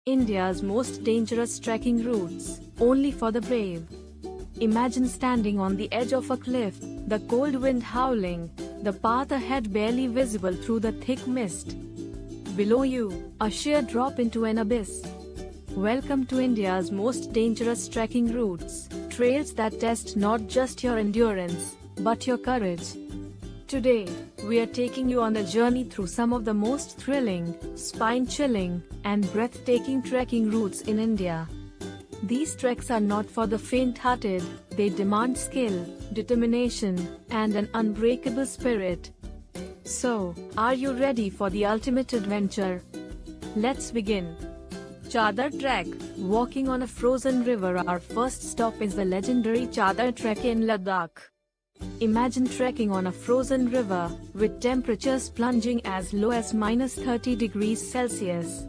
India's most dangerous trekking routes, only for the brave. Imagine standing on the edge of a cliff, the cold wind howling, the path ahead barely visible through the thick mist. Below you, a sheer drop into an abyss. Welcome to India's most dangerous trekking routes, trails that test not just your endurance, but your courage. Today, we are taking you on a journey through some of the most thrilling, spine-chilling, and breathtaking trekking routes in India. These treks are not for the faint-hearted, they demand skill, determination, and an unbreakable spirit. So, are you ready for the ultimate adventure? Let's begin. Chadar Trek. Walking on a frozen river, our first stop is the legendary Chadar Trek in Ladakh. Imagine trekking on a frozen river, with temperatures plunging as low as -30 degrees Celsius.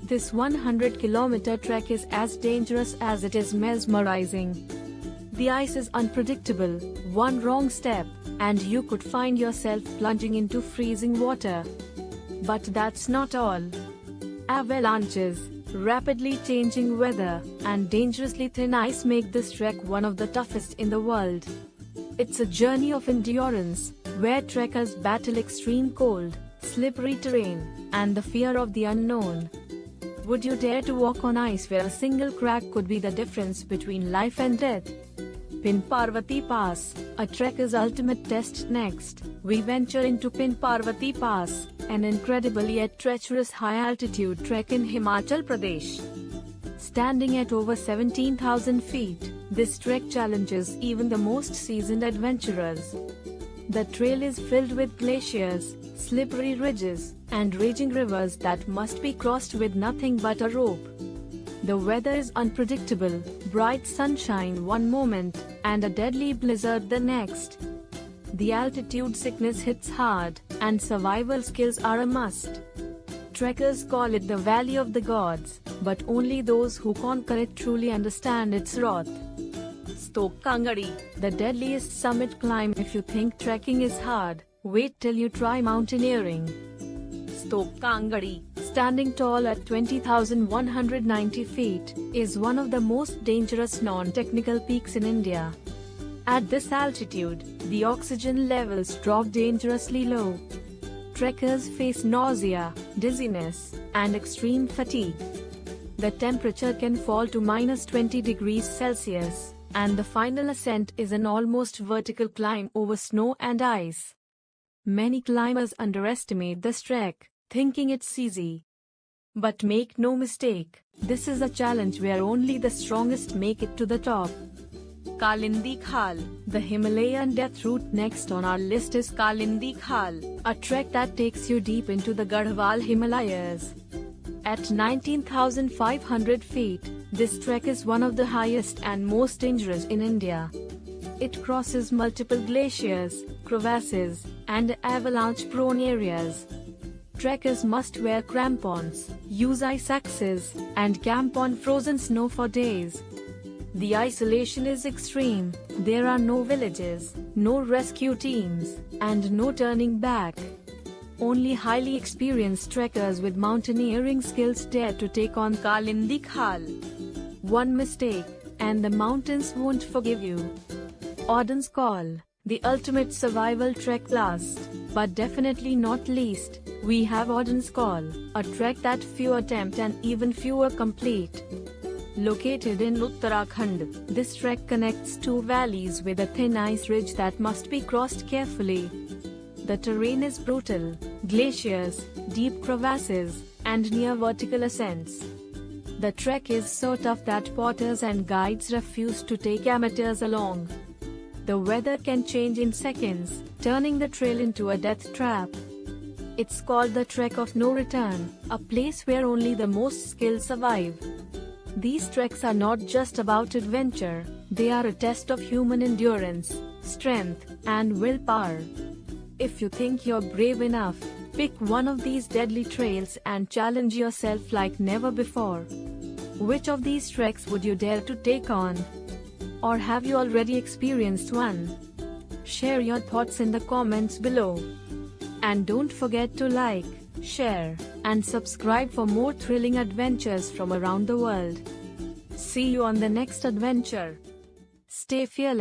This 100-kilometer trek is as dangerous as it is mesmerizing. The ice is unpredictable, one wrong step, and you could find yourself plunging into freezing water. But that's not all. Avalanches, rapidly changing weather, and dangerously thin ice make this trek one of the toughest in the world. It's a journey of endurance, where trekkers battle extreme cold, slippery terrain, and the fear of the unknown. Would you dare to walk on ice where a single crack could be the difference between life and death? Pin Parvati Pass, a trekker's ultimate test. Next, we venture into Pin Parvati Pass, an incredible yet treacherous high-altitude trek in Himachal Pradesh. Standing at over 17,000 feet, this trek challenges even the most seasoned adventurers. The trail is filled with glaciers, slippery ridges, and raging rivers that must be crossed with nothing but a rope. The weather is unpredictable, bright sunshine one moment, and a deadly blizzard the next. The altitude sickness hits hard, and survival skills are a must. Trekkers call it the Valley of the Gods, but only those who conquer it truly understand its wrath. Stok Kangadi, the deadliest summit climb. If you think trekking is hard, wait till you try mountaineering. Stok Kangadi, standing tall at 20,190 feet, is one of the most dangerous non-technical peaks in India. At this altitude, the oxygen levels drop dangerously low. Trekkers face nausea, dizziness, and extreme fatigue. The temperature can fall to -20 degrees Celsius, and the final ascent is an almost vertical climb over snow and ice. Many climbers underestimate this trek, thinking it's easy. But make no mistake, this is a challenge where only the strongest make it to the top. Kalindi Khal, the Himalayan death route. Next on our list is Kalindi Khal, a trek that takes you deep into the Garhwal Himalayas. At 19,500 feet, this trek is one of the highest and most dangerous in India. It crosses multiple glaciers, crevasses, and avalanche-prone areas. Trekkers must wear crampons, use ice axes, and camp on frozen snow for days. The isolation is extreme, there are no villages, no rescue teams, and no turning back. Only highly experienced trekkers with mountaineering skills dare to take on Kalindi Khal. One mistake, and the mountains won't forgive you. Odin's Call, the ultimate survival trek. Last, but definitely not least, we have Odin's Call, a trek that few attempt and even fewer complete. Located in Uttarakhand, this trek connects two valleys with a thin ice ridge that must be crossed carefully. The terrain is brutal, glaciers, deep crevasses, and near vertical ascents. The trek is so tough that porters and guides refuse to take amateurs along. The weather can change in seconds, turning the trail into a death trap. It's called the Trek of No Return, a place where only the most skilled survive. These treks are not just about adventure, they are a test of human endurance, strength, and willpower. If you think you're brave enough, pick one of these deadly trails and challenge yourself like never before. Which of these treks would you dare to take on? Or have you already experienced one? Share your thoughts in the comments below. And don't forget to like, share, and subscribe for more thrilling adventures from around the world. See you on the next adventure. Stay fearless.